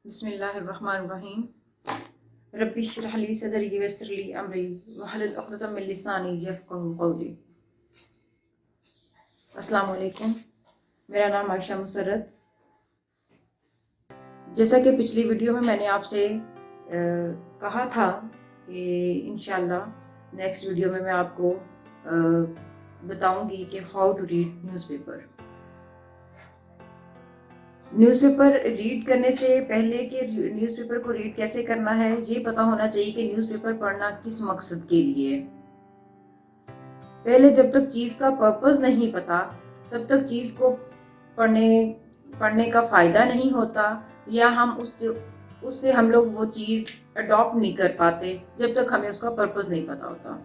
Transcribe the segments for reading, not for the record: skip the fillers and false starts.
बिस्मिल्लाहिर्रहमानिर्रहीम। रब्बि इश्रह ली सदरी वयस्सिर ली अमरी वहलुल उक़दतम मिन लिसानी यफ़क़हू क़ौली। अस्सलाम वालेकुम। मेरा नाम आयशा मुसर्रत। जैसा कि पिछली वीडियो में मैंने आपसे कहा था कि इंशाअल्लाह नेक्स्ट वीडियो में मैं आपको बताऊंगी कि how to read newspaper. Newspaper read करने से पहले कि न्यूज़पेपर को रीड कैसे करना है ये पता होना चाहिए कि न्यूज़पेपर पढ़ना किस मकसद के लिए है। पहले जब तक चीज़ का पर्पस नहीं पता तब तक चीज़ को पढ़ने का फ़ायदा नहीं होता, या हम उससे हम लोग वो चीज़ अडॉप्ट नहीं कर पाते जब तक हमें उसका पर्पस नहीं पता होता।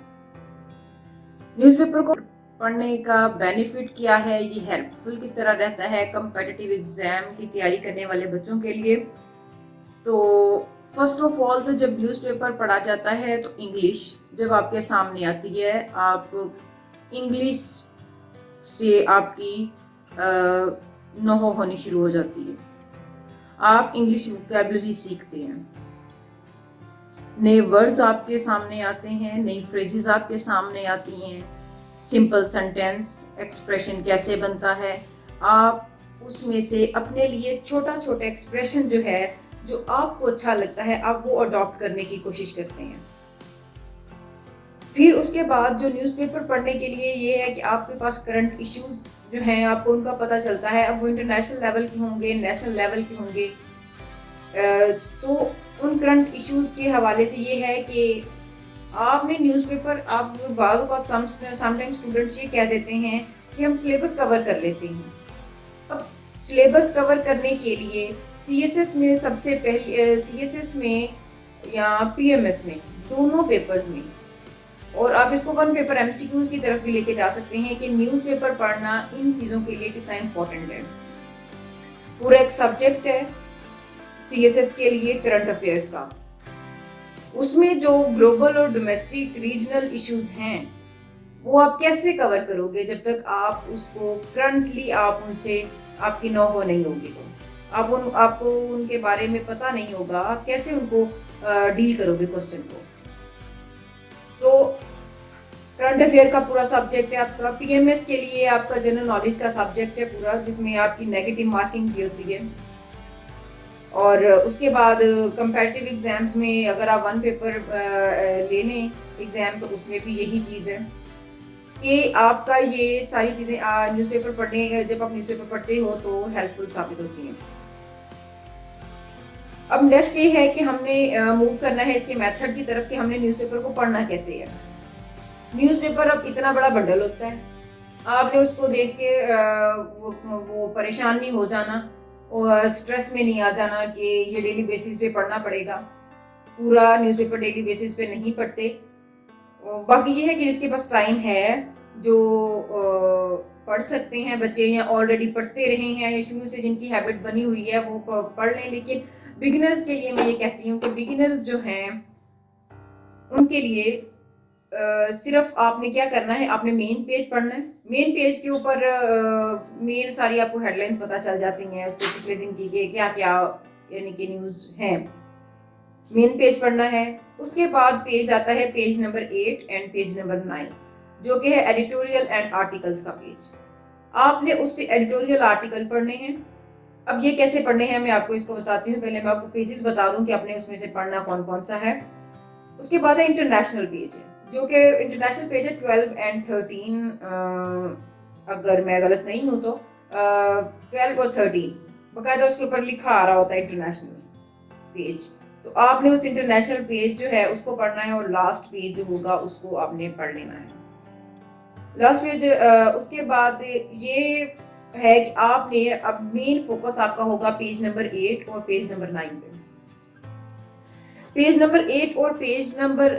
न्यूज़पेपर को पढ़ने का बेनिफिट क्या है, ये हेल्पफुल किस तरह रहता है कम्पिटिटिव एग्जाम की तैयारी करने वाले बच्चों के लिए। तो फर्स्ट ऑफ ऑल तो जब न्यूज़पेपर पढ़ा जाता है तो इंग्लिश जब आपके सामने आती है, आप इंग्लिश से आपकी नो होनी शुरू हो जाती है। आप इंग्लिश वोकैबुलरी सीखते हैं, नए वर्ड्स आपके सामने आते हैं, नई फ्रेजेस आपके सामने आती हैं, सिंपल सेंटेंस एक्सप्रेशन कैसे बनता है, आप उसमें से अपने लिए छोटा छोटा एक्सप्रेशन जो है जो आपको अच्छा लगता है आप वो अडॉप्ट करने की कोशिश करते हैं। फिर उसके बाद जो न्यूज़पेपर पढ़ने के लिए ये है कि आपके पास करंट इश्यूज जो हैं आपको उनका पता चलता है। अब वो इंटरनेशनल लेवल के होंगे, नेशनल लेवल के होंगे, तो उन करंट इश्यूज के हवाले से ये है कि आपने न्यूज़पेपर आप समटाइम्स स्टूडेंट्स ये कह देते हैं कि हम सिलेबस कवर कर लेते हैं। अब सिलेबस कवर करने के लिए सीएसएस में सबसे पहले सीएसएस में या पीएमएस में दोनों पेपर्स में, और आप इसको वन पेपर एमसीक्यूज की तरफ भी लेके जा सकते हैं कि न्यूज़पेपर पढ़ना इन चीज़ों के लिए कितना इम्पोर्टेंट है। पूरा एक सब्जेक्ट है सीएसएस के लिए करंट अफेयर्स का, उसमें जो ग्लोबल और डोमेस्टिक रीजनल इश्यूज हैं वो आप कैसे कवर करोगे जब तक आप उसको करंटली आप उनसे आपकी नो हो नहीं होगी, तो आपको उनके बारे में पता नहीं होगा, आप कैसे उनको डील करोगे क्वेश्चन को। तो करंट अफेयर का पूरा सब्जेक्ट है आपका। पीएमएस के लिए आपका जनरल नॉलेज का सब्जेक्ट है पूरा, जिसमें आपकी नेगेटिव मार्किंग भी होती है। और उसके बाद कंपैरेटिव एग्जाम्स में अगर आप वन पेपर ले लें एग्जाम, तो उसमें भी यही चीज़ है कि आपका ये सारी चीज़ें न्यूज़पेपर पढ़ने जब आप न्यूज़पेपर पढ़ते हो तो हेल्पफुल साबित होती हैं। अब नेक्स्ट ये है कि हमने मूव करना है इसके मेथड की तरफ कि हमने न्यूज़पेपर को पढ़ना कैसे है। न्यूज़पेपर अब इतना बड़ा बंडल होता है, आपने उसको देख के वो परेशान नहीं हो जाना और स्ट्रेस में नहीं आ जाना कि ये डेली बेसिस पे पढ़ना पड़ेगा। पूरा न्यूज़पेपर डेली बेसिस पे नहीं पढ़ते। बाकी ये है कि जिसके पास टाइम है, जो पढ़ सकते हैं बच्चे, या ऑलरेडी पढ़ते रहे हैं या शुरू से जिनकी हैबिट बनी हुई है वो पढ़ लें। लेकिन बिगिनर्स के लिए मैं ये कहती हूँ कि बिगिनर्स जो हैं उनके लिए सिर्फ आपने क्या करना है, आपने मेन पेज पढ़ना है। मेन पेज के ऊपर मेन सारी आपको हेडलाइंस पता चल जाती हैं उससे पिछले दिन की क्या क्या यानी कि न्यूज़ हैं। मेन पेज पढ़ना है। उसके बाद पेज आता है page number 8 and page number 9, जो कि है एडिटोरियल एंड आर्टिकल्स का पेज। आपने उससे एडिटोरियल आर्टिकल पढ़ने हैं। अब ये कैसे पढ़ने हैं मैं आपको इसको बताती हूँ। पहले मैं आपको पेजेस बता दूं कि आपने उसमें से पढ़ना कौन कौन सा है। उसके बाद है इंटरनेशनल पेज है, जो कि इंटरनेशनल पेज है 12 एंड 13, अगर मैं गलत नहीं हूँ तो 12 और 13 बाकायदा उसके ऊपर लिखा आ रहा होता है इंटरनेशनल पेज। तो आपने उस इंटरनेशनल पेज जो है उसको पढ़ना है, और लास्ट पेज जो होगा उसको आपने पढ़ लेना है। लास्ट पेज उसके बाद ये है कि आपने अब मेन फोकस आपका होगा पेज नंबर 8 और पेज नंबर 9 पे। पेज नंबर 8 और पेज नंबर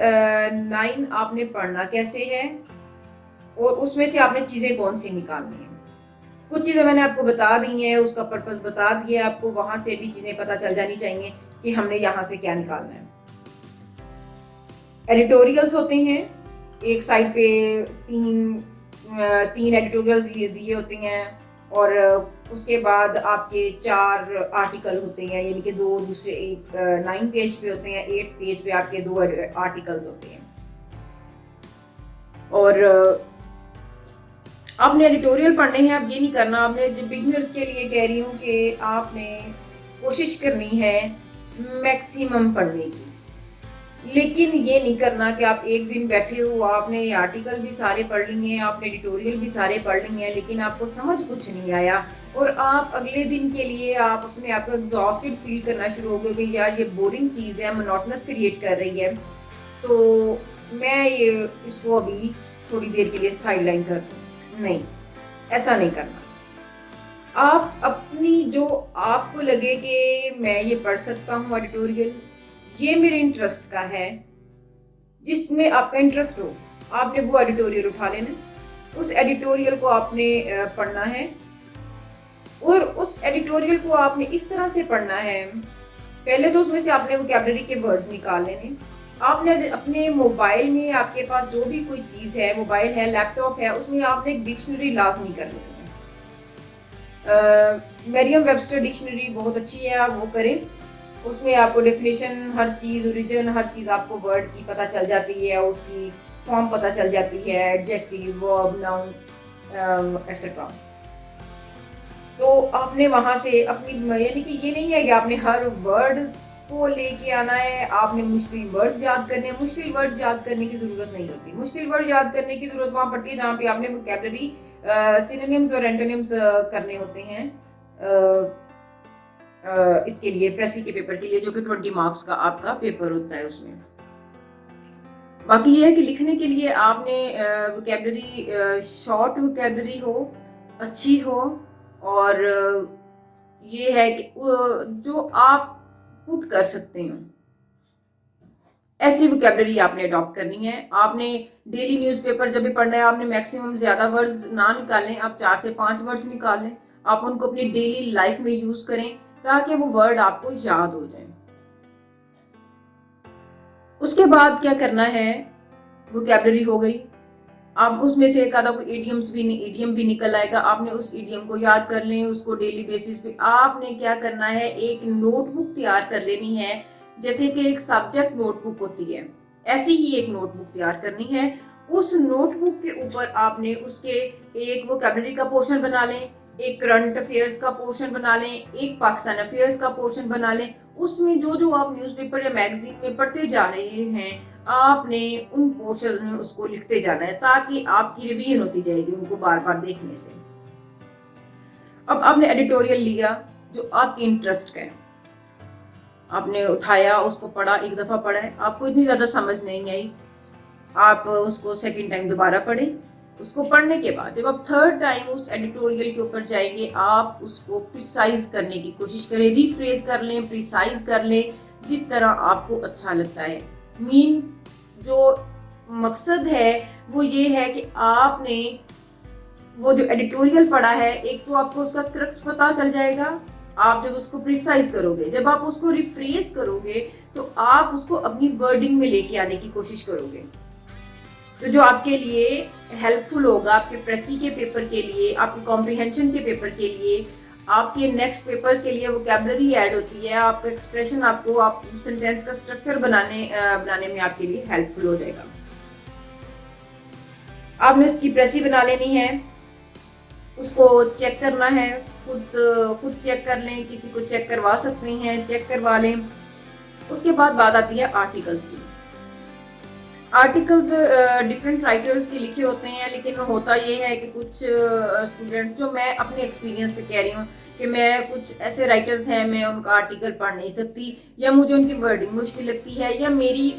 9 आपने पढ़ना कैसे है, और उसमें से आपने चीजें कौन सी निकालनी है। कुछ चीजें मैंने आपको बता दी हैं, उसका पर्पस बता दिया आपको, वहां से भी चीजें पता चल जानी चाहिए कि हमने यहाँ से क्या निकालना है। एडिटोरियल्स होते हैं, एक साइड पे तीन एडिटोरियल्स दिए होते हैं, और उसके बाद आपके 4 आर्टिकल होते हैं, यानी कि 2 दूसरे एक 9 पेज पे होते हैं, 8 पेज पे आपके 2 आर्टिकल्स होते हैं। और आपने एडिटोरियल पढ़ने हैं, आप ये नहीं करना। आपने बिगिनर्स के लिए कह रही हूँ कि आपने कोशिश करनी है मैक्सिमम पढ़ने की, लेकिन ये नहीं करना कि आप एक दिन बैठे हो, आपने ये आर्टिकल भी सारे पढ़ लिए हैं, आपने एडिटोरियल भी सारे पढ़ लिए हैं, लेकिन आपको समझ कुछ नहीं आया और आप अगले दिन के लिए आप अपने आप को एग्जॉस्टेड फील करना शुरू हो गए कि यार ये बोरिंग चीज़ है, मोनोटोनस क्रिएट कर रही है, तो मैं ये इसको अभी थोड़ी देर के लिए साइडलाइन कर दूँ। नहीं, ऐसा नहीं करना। आप अपनी जो आपको लगे कि मैं ये पढ़ सकता हूँ एडिटोरियल, ये मेरे इंटरेस्ट का है, जिसमें आपका इंटरेस्ट हो, आपने वो एडिटोरियल उठा लेना, उस एडिटोरियल को आपने पढ़ना है और उस एडिटोरियल को आपने इस तरह से पढ़ना है। पहले तो उसमें से आपने वोकैबुलरी के वर्ड्स निकाल लेने। आपने अपने मोबाइल में, आपके पास जो भी कोई चीज़ है, मोबाइल है, लैपटॉप है, उसमें आपने एक डिक्शनरी लाजमी कर लेनी है। मरियम वेबस्टर डिक्शनरी बहुत अच्छी है, आप वो करें। उसमें आपको डेफिनेशन, हर चीज़, ओरिजिन, हर चीज़ आपको वर्ड की पता चल जाती है, उसकी फॉर्म पता चल जाती है, एडजेक्टिव, वर्ब, नाउन एक्सेट्रा। तो आपने वहां से अपनी, यानी कि ये नहीं है कि आपने हर वर्ड को लेके आना है, आपने मुश्किल वर्ड्स याद करने हैं। मुश्किल वर्ड्स याद करने की जरूरत नहीं होती। मुश्किल वर्ड याद करने की जरूरत वहां पड़ती है जहाँ पे आपने वोकैबुलरी, सिनोनिम्स और एंटोनिम्स करने होते हैं। इसके लिए प्रेसी के पेपर के लिए, जो कि 20 मार्क्स का आपका पेपर होता है उसमें। बाकी ये है कि लिखने के लिए आपने वोकैबुलरी, शॉर्ट वोकैबुलरी हो, अच्छी हो, और ये है कि जो आप पुट कर सकते हो, ऐसी वोकैबुलरी आपने अडॉप्ट करनी है। आपने डेली न्यूज़पेपर जब भी पढ़ना है, आपने मैक्सिमम ज्यादा वर्ड्स ना निकालें, आप 4 से 5 वर्ड्स निकालें, आप उनको अपनी डेली लाइफ में यूज करें ताकि वो वर्ड आपको याद हो जाए। उसके बाद क्या करना है, वोकैबुलरी हो गई, आप उसमें से एक आधा कोई इडियम भी निकल आएगा, आपने उस इडियम को याद कर लें। उसको डेली बेसिस पे आपने क्या करना है, एक नोटबुक तैयार कर लेनी है, जैसे कि एक सब्जेक्ट नोटबुक होती है, ऐसी ही एक नोटबुक तैयार करनी है। उस नोटबुक के ऊपर आपने उसके एक वोकैबुलरी का पोर्शन बना लें, एक करंट अफेयर्स का पोर्शन बना लें, एक पाकिस्तान अफेयर्स का पोर्शन बना लें। उसमें जो जो आप न्यूज़पेपर या मैगजीन में पढ़ते जा रहे हैं, आपने उन पोर्शन में उसको लिखते जाना है ताकि आपकी रिवीजन होती जाएगी उनको बार बार देखने से। अब आपने एडिटोरियल लिया जो आपके इंटरेस्ट का है, आपने उठाया, उसको पढ़ा, एक दफा पढ़ा है, आपको इतनी ज्यादा समझ नहीं आई, आप उसको सेकंड टाइम दोबारा पढ़ें। उसको पढ़ने के बाद जब आप थर्ड टाइम उस एडिटोरियल के ऊपर जाएंगे, आप उसको प्रिसाइज करने की कोशिश करें, रिफ्रेज कर लें, प्रिसाइज कर लें, जिस तरह आपको अच्छा लगता है। मीन जो मकसद है वो ये है कि आपने वो जो एडिटोरियल पढ़ा है, एक तो आपको उसका क्रक्स पता चल जाएगा। आप जब उसको प्रिसाइज करोगे, जब आप उसको रिफ्रेज करोगे, तो आप उसको अपनी वर्डिंग में लेके आने की कोशिश करोगे, तो जो आपके लिए हेल्पफुल होगा, आपके प्रेसी के पेपर के लिए, आपके कॉम्प्रिहेंशन के पेपर के लिए, आपके नेक्स्ट पेपर के लिए वोकैबुलरी ऐड होती है, आपका एक्सप्रेशन, आपको आप सेंटेंस का स्ट्रक्चर बनाने में आपके लिए हेल्पफुल हो जाएगा। आपने उसकी प्रेसी बना लेनी है, उसको चेक करना है, खुद चेक कर लें, किसी को चेक करवा सकते हैं, चेक करवा लें। उसके बाद बात आती है आर्टिकल्स की। आर्टिकल्स डिफरेंट राइटर्स के लिखे होते हैं, लेकिन होता ये है कि कुछ स्टूडेंट, जो मैं अपने एक्सपीरियंस से कह रही हूँ कि मैं कुछ ऐसे राइटर्स हैं, मैं उनका आर्टिकल पढ़ नहीं सकती, या मुझे उनकी वर्डिंग मुश्किल लगती है, या मेरी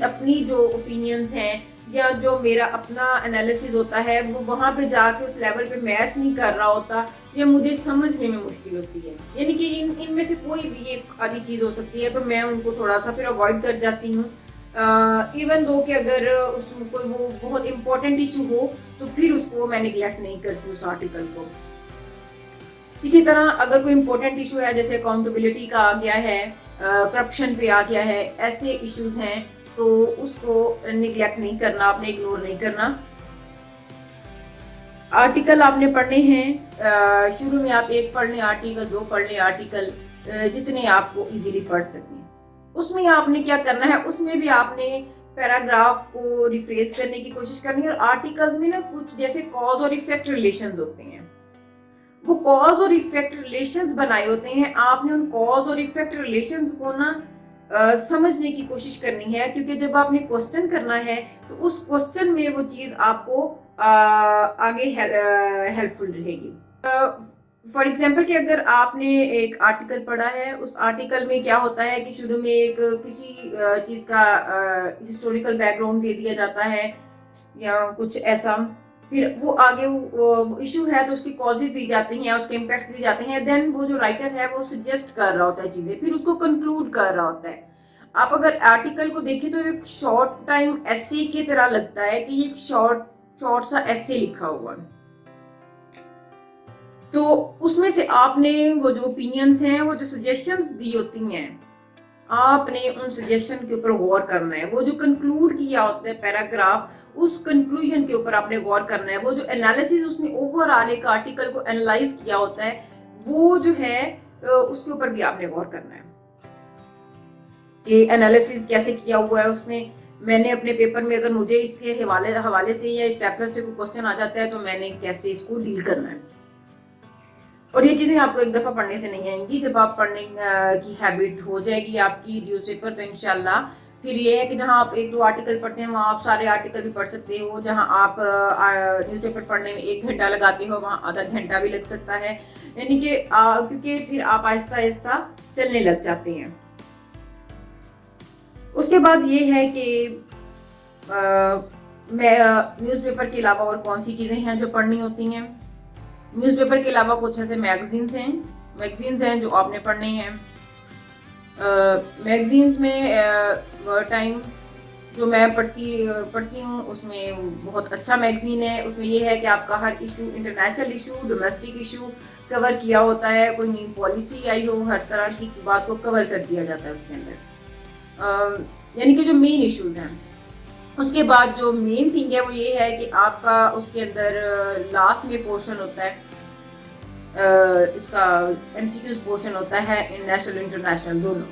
अपनी जो ओपिनियंस हैं, या जो मेरा अपना एनालिसिस होता है वो वहाँ पे जाके उस लेवल पे मैच नहीं कर रहा होता, या मुझे समझने में मुश्किल होती है। यानी कि इनमें से कोई भी एक आधी चीज़ हो सकती है, तो मैं उनको थोड़ा सा फिर अवॉइड कर जाती हूँ। इवन दो कि अगर उसमें कोई वो बहुत इंपॉर्टेंट इशू हो, तो फिर उसको मैं निगलेक्ट नहीं करती उस आर्टिकल को। इसी तरह अगर कोई इंपॉर्टेंट इशू है, जैसे अकाउंटेबिलिटी का आ गया है, करप्शन पे आ गया है, ऐसे इश्यूज हैं, तो उसको निगलेक्ट नहीं करना, आपने इग्नोर नहीं करना। आर्टिकल आपने पढ़ने हैं, शुरू में आप एक पढ़ लें आर्टिकल, दो पढ़ लें आर्टिकल, जितने आपको इजीली पढ़ सकें। उसमें आपने क्या करना है, उसमें भी आपने पैराग्राफ को रिफ्रेश करने की कोशिश करनी है। और आर्टिकल्स में ना कुछ जैसे कॉज और इफेक्ट रिलेशंस होते हैं, वो कॉज और इफेक्ट रिलेशंस बनाए होते हैं। आपने उन कॉज और इफेक्ट रिलेशंस को ना समझने की कोशिश करनी है, क्योंकि जब आपने क्वेश्चन करना है तो उस क्वेश्चन में वो चीज आपको आगे हेल्पफुल रहेगी। फॉर एग्जाम्पल कि अगर आपने एक आर्टिकल पढ़ा है, उस आर्टिकल में क्या होता है कि शुरू में एक किसी चीज का हिस्टोरिकल बैकग्राउंड दे दिया जाता है या कुछ ऐसा, फिर वो आगे वो इशू है तो उसकी कॉजेज दी जाती हैं, उसके इम्पैक्ट्स दिए जाते हैं, देन वो जो राइटर है वो सजेस्ट कर रहा होता है चीजें, फिर उसको कंक्लूड कर रहा होता है। आप अगर आर्टिकल को देखें तो एक शॉर्ट टाइम एसे की तरह लगता है कि ये एक शॉर्ट सा एसे लिखा हुआ है। तो उसमें से आपने वो जो ओपिनियंस हैं, वो जो सजेशंस दी होती हैं, आपने उन सजेशन के ऊपर गौर करना है। वो जो कंक्लूड किया होता है पैराग्राफ, उस कंक्लूजन के ऊपर आपने गौर करना है। वो जो एनालिसिस उसमें ओवरऑल एक आर्टिकल को एनालाइज किया होता है, वो जो है उसके ऊपर भी आपने गौर करना है कि एनालिसिस कैसे किया हुआ है उसने। मैंने अपने पेपर में अगर मुझे इसके हवाले से या इस रेफरेंस से कोई क्वेश्चन आ जाता है तो मैंने कैसे इसको डील करना है। और ये चीजें आपको एक दफा पढ़ने से नहीं आएंगी, जब आप पढ़ने की हैबिट हो जाएगी आपकी न्यूज़पेपर, तो इंशाल्लाह फिर ये है कि जहां आप एक दो आर्टिकल पढ़ते हैं वहां आप सारे आर्टिकल भी पढ़ सकते हो। जहां आप न्यूज़पेपर पढ़ने में 1 घंटा लगाते हो वहां आधा घंटा भी लग सकता है, यानी कि क्योंकि फिर आप आहिस्ता आहिस्ता चलने लग जाते हैं। उसके बाद ये है कि मैं न्यूज़पेपर के अलावा और कौन सी चीजें हैं जो पढ़नी होती हैं। न्यूज़पेपर के अलावा कुछ ऐसे मैगजीन्स हैं जो आपने पढ़ने हैं। मैगजीन्स में टाइम जो मैं पढ़ती हूँ उसमें बहुत अच्छा मैगजीन है। उसमें ये है कि आपका हर issue, international issue, domestic issue cover किया होता है। कोई न्यू पॉलिसी आई हो, हर तरह की बात को कवर कर दिया जाता है उसके अंदर, यानी कि जो मेन इश्यूज हैं। उसके बाद जो मेन थिंग है वो ये है कि आपका उसके अंदर लास्ट में पोर्शन होता है, इसका एमसीक्यूज पोर्शन होता है, नेशनल इंटरनेशनल दोनों।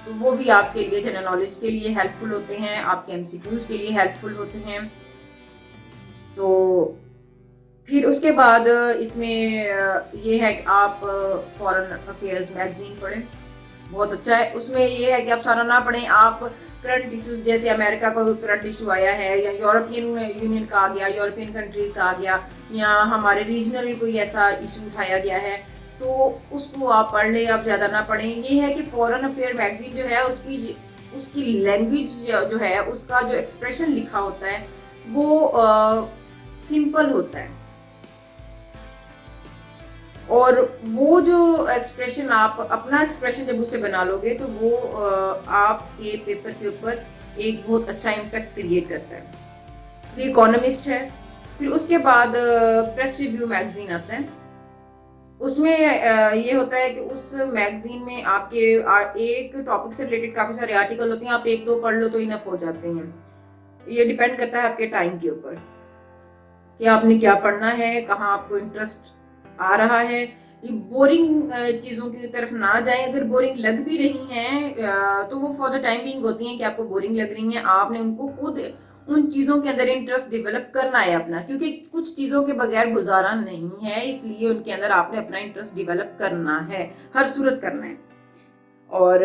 तो वो भी आपके लिए जनरल नॉलेज के लिए हेल्पफुल होते हैं, आपके एमसीक्यूज के लिए हेल्पफुल होते हैं। तो फिर उसके बाद इसमें ये है कि आप फॉरेन अफेयर्स मैगजीन पढ़ें, बहुत अच्छा है। उसमें ये है कि आप सारा ना पढ़ें, आप करंट इश्यूज, जैसे अमेरिका का करंट इशू आया है या यूरोपियन यूनियन का आ गया, यूरोपियन कंट्रीज का आ गया, या हमारे रीजनल कोई ऐसा इशू उठाया गया है, तो उसको आप पढ़ लें, आप ज्यादा ना पढ़ें। ये है कि फॉरेन अफेयर मैगजीन जो है उसकी लैंग्वेज जो है, उसका जो एक्सप्रेशन लिखा होता है वो सिंपल होता है, और वो जो एक्सप्रेशन आप अपना एक्सप्रेशन जब उससे बना लोगे तो वो आपके पेपर के ऊपर एक बहुत अच्छा इम्पैक्ट क्रिएट करता है। द इकोनॉमिस्ट है। फिर उसके बाद प्रेस रिव्यू मैगजीन आता है। उसमें ये होता है कि उस मैगजीन में आपके एक टॉपिक से रिलेटेड काफी सारे आर्टिकल होते हैं, आप एक दो पढ़ लो तो इनफ हो जाते हैं। ये डिपेंड करता है आपके टाइम के ऊपर कि आपने क्या पढ़ना है, कहाँ आपको इंटरेस्ट आ रहा है। बोरिंग चीजों की तरफ ना जाएं। अगर बोरिंग लग भी रही हैं तो वो फॉर द टाइम बीइंग होती हैं कि आपको बोरिंग लग रही हैं, आपने उनको खुद उन चीजों के अंदर इंटरेस्ट डेवलप करना है अपना, क्योंकि कुछ चीजों के बगैर गुजारा नहीं है, इसलिए उनके अंदर आपने अपना इंटरेस्ट डेवलप करना है, हर सूरत करना है। और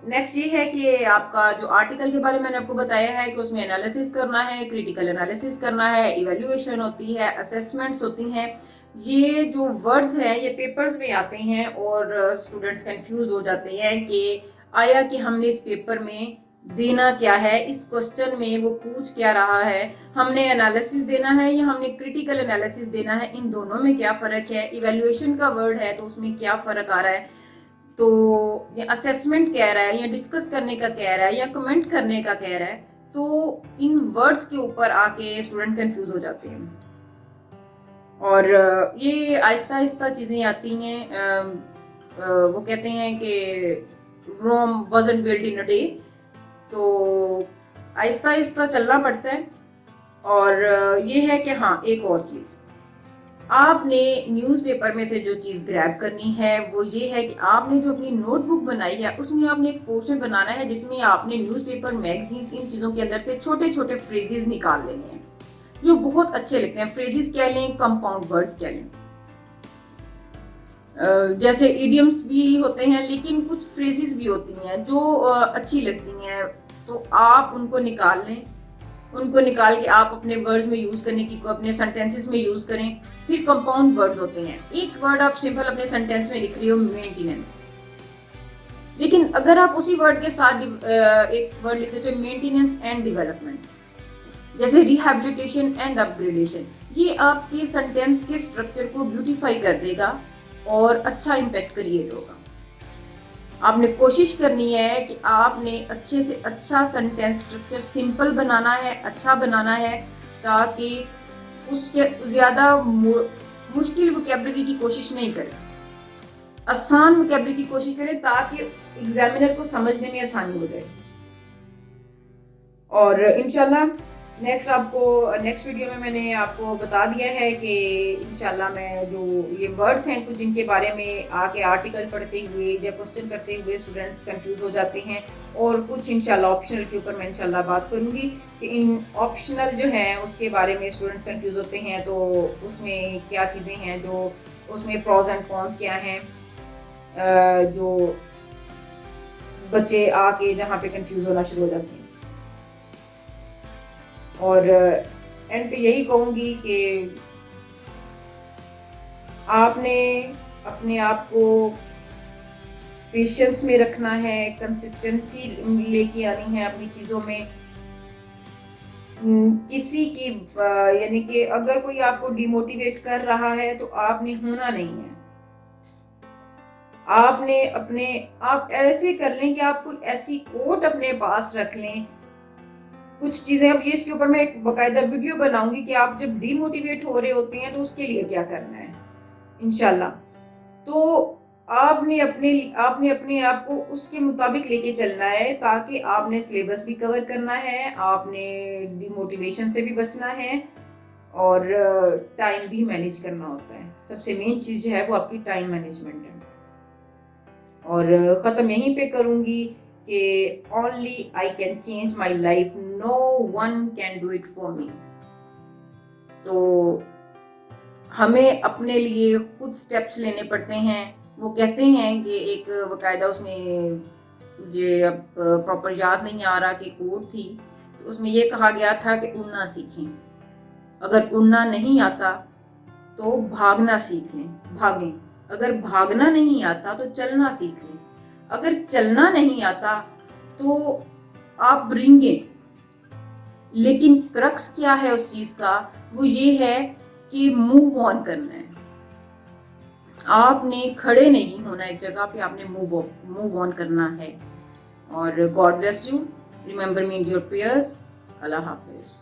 नेक्स्ट ये है कि आपका जो आर्टिकल के बारे में मैंने आपको बताया है कि उसमें एनालिसिस करना है, क्रिटिकल एनालिसिस करना है, इवैल्यूएशन होती है, असेसमेंट्स होती हैं। ये जो वर्ड्स हैं ये पेपर्स में आते हैं और स्टूडेंट्स कंफ्यूज हो जाते हैं कि आया कि हमने इस पेपर में देना क्या है, इस क्वेश्चन में वो पूछ क्या रहा है, हमने एनालिसिस देना है या हमने क्रिटिकल एनालिसिस देना है, इन दोनों में क्या फर्क है, इवैल्यूएशन का वर्ड है तो उसमें क्या फर्क आ रहा है, तो ये असेसमेंट कह रहा है या डिस्कस करने का कह रहा है या कमेंट करने का कह रहा है। तो इन वर्ड्स के ऊपर आके स्टूडेंट कंफ्यूज हो जाते हैं और ये आहिस्ता आहिस्ता चीजें आती हैं। वो कहते हैं कि Rome wasn't built in a day, तो आहिस्ता आहिस्ता चलना पड़ता है। और ये है कि हाँ, एक और चीज आपने न्यूज़पेपर में से जो चीज़ ग्रैब करनी है वो ये है कि आपने जो अपनी नोटबुक बनाई है उसमें आपने एक पोर्शन बनाना है जिसमें आपने न्यूज़पेपर, मैगजीन्स, इन चीज़ों के अंदर से छोटे छोटे फ्रेजेस निकाल लेने हैं जो बहुत अच्छे लगते हैं। फ्रेजेस कह लें, कंपाउंड वर्ड्स कह लें, जैसे इडियम्स भी होते हैं, लेकिन कुछ फ्रेजेस भी होती हैं जो अच्छी लगती हैं, तो आप उनको निकाल लें। उनको निकाल के आप अपने वर्ड्स में यूज करने की, अपने सेंटेंसेस में यूज करें। फिर कंपाउंड वर्ड्स होते हैं, एक वर्ड आप सिंपल अपने सेंटेंस में लिख रही हो मेंटेनेंस, लेकिन अगर आप उसी वर्ड के साथ एक वर्ड लिखते तो मेंटेनेंस एंड डेवलपमेंट, जैसे रिहैबिलिटेशन एंड अपग्रेडेशन, ये आपके सेंटेंस के स्ट्रक्चर को ब्यूटीफाई कर देगा और अच्छा इम्पैक्ट क्रिएट होगा। आपने कोशिश करनी है कि आपने अच्छे से अच्छा सेंटेंस स्ट्रक्चर सिंपल बनाना है, अच्छा बनाना है, ताकि उसके ज्यादा मुश्किल वोकैबुलरी की कोशिश नहीं करें, आसान वोकैबुलरी की कोशिश करें ताकि एग्जामिनर को समझने में आसानी हो जाए। और इंशाल्लाह नेक्स्ट वीडियो में मैंने आपको बता दिया है कि इंशाल्लाह मैं जो ये वर्ड्स हैं कुछ जिनके बारे में आके आर्टिकल पढ़ते हुए या क्वेश्चन करते हुए स्टूडेंट्स कंफ्यूज हो जाते हैं, और कुछ इंशाल्लाह ऑप्शनल के ऊपर मैं इंशाल्लाह बात करूंगी कि इन ऑप्शनल जो है उसके बारे में स्टूडेंट्स कंफ्यूज होते हैं, तो उसमें क्या चीज़ें हैं, जो उसमें प्रॉज एंड कॉन्स क्या हैं, जो बच्चे आके जहाँ पे कंफ्यूज होना शुरू हो जाते हैं। और एंड पे यही कहूंगी कि आपने अपने आप को पेशेंस में रखना है, कंसिस्टेंसी लेके आनी है अपनी चीज़ों में। किसी की यानी कि अगर कोई आपको डिमोटिवेट कर रहा है तो आपने होना नहीं है। आपने आप ऐसे कर लें कि आप कोई ऐसी कोट अपने पास रख लें, कुछ चीजें। अब ये इसके ऊपर मैं एक बकायदा वीडियो बनाऊंगी कि आप जब डिमोटिवेट हो रहे होते हैं तो उसके लिए क्या करना है इंशाल्लाह। तो आपने अपने आप को उसके मुताबिक लेके चलना है, ताकि आपने सिलेबस भी कवर करना है, आपने डिमोटिवेशन से भी बचना है, और टाइम भी मैनेज करना होता है। सबसे मेन चीज जो है वो आपकी टाइम मैनेजमेंट है। और ख़त्म यहीं पे करूंगी कि only I can change my life, no one can do it for me. तो हमें अपने लिए खुद स्टेप्स लेने पड़ते हैं। वो कहते हैं कि एक बाकायदा, उसमें मुझे अब प्रॉपर याद नहीं आ रहा कि कोट थी, तो उसमें ये कहा गया था कि उड़ना सीखें। अगर उड़ना नहीं आता तो भागना सीख लें, भागें। अगर भागना नहीं आता तो चलना सीख लें। अगर चलना नहीं आता तो आप रेंगे। लेकिन क्रक्स क्या है उस चीज का, वो ये है कि मूव ऑन करना है। आपने खड़े नहीं होना एक जगह पे, आपने मूव ऑन करना है। और God bless you, remember me in your prayers. Allah Hafiz.